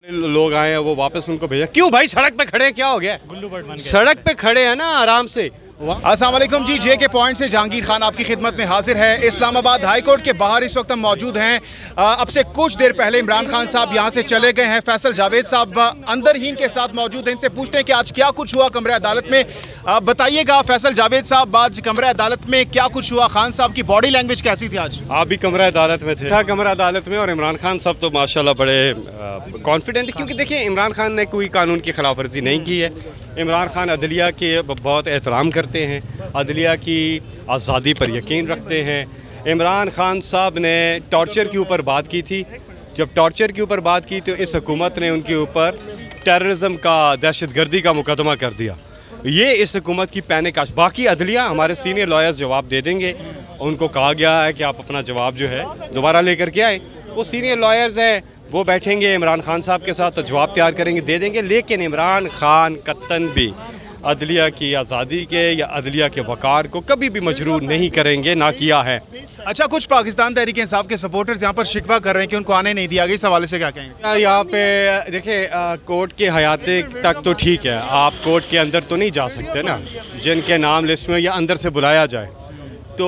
लोग आए हैं वो वापस उनको भेजा। क्यों भाई सड़क पे खड़े हैं, क्या हो गया? सड़क पे खड़े हैं ना आराम से। अस्सलाम वालेकुम जी, जे के पॉइंट से जहांगीर खान आपकी खिदमत में हाजिर है। इस्लामाबाद हाई कोर्ट के बाहर इस वक्त हम मौजूद हैं। अब से कुछ देर पहले इमरान खान साहब यहां से चले गए हैं। फैसल जावेद साहब अंदर ही इनके साथ मौजूद हैं। इनसे पूछते हैं कि आज क्या कुछ हुआ कमरे अदालत में। बताइएगा फैसल जावेद साहब, आज कमरे अदालत में क्या कुछ हुआ? खान साहब की बॉडी लैंग्वेज कैसी थी आज? आप भी कमरा अदालत में थे? था कमरा अदालत में। और इमरान खान साहब तो माशाल्लाह बड़े कॉन्फिडेंट, क्योंकि देखिए इमरान खान ने कोई कानून की खिलाफ वर्जी नहीं की है। इमरान खान अदलिया के बहुत एहतराम करते हैं, अदलिया की आज़ादी पर यकीन रखते हैं। इमरान खान साहब ने टॉर्चर के ऊपर बात की थी। जब टॉर्चर के ऊपर बात की तो इस हुकूमत ने उनके ऊपर टेररिज्म का, दहशतगर्दी का मुकदमा कर दिया। ये इस हुकूमत की पैनिक आश। बाकी अदलिया हमारे सीनियर लॉयर्स जवाब दे देंगे। उनको कहा गया है कि आप अपना जवाब जो है दोबारा लेकर के आए। वो सीनियर लॉयर्स हैं, वो बैठेंगे इमरान खान साहब के साथ तो जवाब तैयार करेंगे, दे देंगे। लेकिन इमरान खान कत्तन भी अदलिया की आज़ादी के या अदलिया के वक़ार को कभी भी मजरूर नहीं करेंगे, ना किया है। अच्छा, कुछ पाकिस्तान तहरीक इंसाफ के सपोर्टर्स यहाँ पर शिकवा कर रहे हैं कि उनको आने नहीं दिया गया। इस हवाले से क्या कहेंगे? यहाँ पे देखिए कोर्ट के हयाते तक तो ठीक है, आप कोर्ट के अंदर तो नहीं जा सकते ना। जिनके नाम लिस्ट में या अंदर से बुलाया जाए तो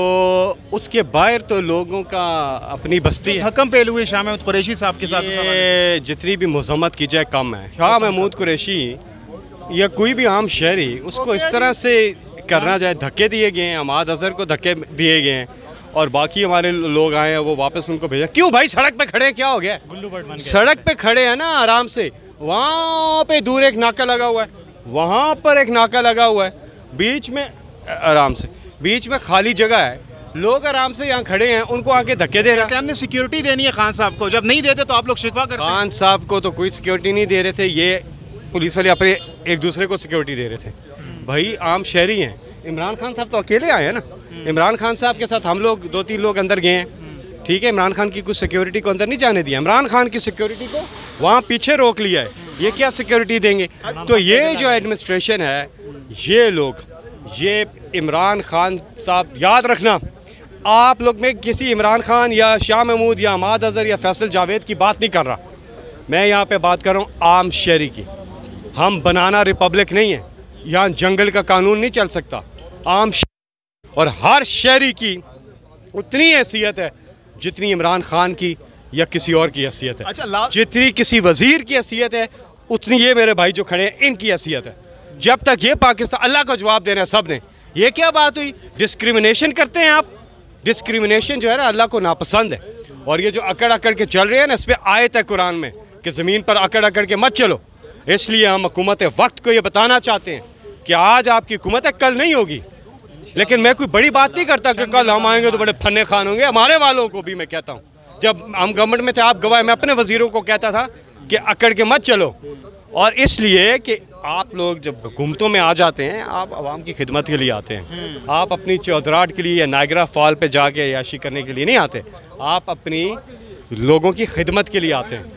उसके बाहर तो लोगों का अपनी बस्ती है। हकम पहलू हुए शाह महमूद कुरैशी साहब के साथ, ये जितनी भी मजम्मत की जाए कम है। शाह महमूद कुरैशी या कोई भी आम शहरी उसको इस तरह से करना जाए, धक्के दिए गए हैं, अहमद अजहर को धक्के दिए गए हैं और बाकी हमारे लोग आए हैं वो वापस उनको भेजा। क्यों भाई सड़क पे खड़े हैं, क्या हो गया? सड़क पे खड़े हैं ना आराम से। वहाँ पे दूर एक नाका लगा हुआ है, वहाँ पर एक नाका लगा हुआ है, बीच में आराम से, बीच में खाली जगह है, लोग आराम से यहाँ खड़े हैं, उनको आके धक्के दे रहे हैं। हमने सिक्योरिटी देनी है खान साहब को, जब नहीं देते तो आप लोग शिकवा करते हैं। खान साहब को तो कोई सिक्योरिटी नहीं दे रहे थे, ये पुलिस वाले अपने एक दूसरे को सिक्योरिटी दे रहे थे। भाई आम शहरी हैं। इमरान खान साहब तो अकेले आए हैं ना। इमरान खान साहब के साथ हम लोग 2-3 लोग अंदर गए हैं, ठीक है। इमरान खान की कुछ सिक्योरिटी को अंदर नहीं जाने दिया, इमरान खान की सिक्योरिटी को वहाँ पीछे रोक लिया है। ये क्या सिक्योरिटी देंगे? तो ये जो एडमिनिस्ट्रेशन है, ये लोग, ये इमरान खान साहब, याद रखना आप लोग में किसी इमरान खान या शाह महमूद या अहमद अजहर या फैसल जावेद की बात नहीं कर रहा। मैं यहाँ पे बात कर रहा हूँ आम शहरी की। हम बनाना रिपब्लिक नहीं है, यहाँ जंगल का कानून नहीं चल सकता। आम और हर शहरी की उतनी हैसियत है जितनी इमरान खान की या किसी और की हैसियत है। अच्छा, जितनी किसी वजीर की हैसियत है उतनी ये मेरे भाई जो खड़े हैं इनकी हैसियत है। जब तक ये पाकिस्तान, अल्लाह को जवाब देना है सब ने। ये क्या बात हुई? डिस्क्रिमिनेशन करते हैं आप। डिस्क्रिमिनेशन जो है ना अल्लाह को नापसंद है। और ये जो अकड़ अकड़ के चल रहे हैं ना, इस पर आयत है कुरान में कि ज़मीन पर अकड़ अकड़ के मत चलो। इसलिए हम हुकूमत वक्त को ये बताना चाहते हैं कि आज आपकी हुकूमत है, कल नहीं होगी। लेकिन मैं कोई बड़ी बात नहीं करता कि कल हम आएंगे तो बड़े फन्ने खान होंगे। हमारे वालों को भी मैं कहता हूँ, जब हम गवर्नमेंट में थे आप गवाह, मैं अपने वजीरों को कहता था कि अकड़ के मत चलो। और इसलिए कि आप लोग जब हुकूमतों में आ जाते हैं, आप आवाम की खिदमत के लिए आते हैं। आप अपनी चौधराहट के लिए या नायग्रा फॉल पे जाके याशी करने के लिए नहीं आते, आप अपनी लोगों की खिदमत के लिए आते हैं।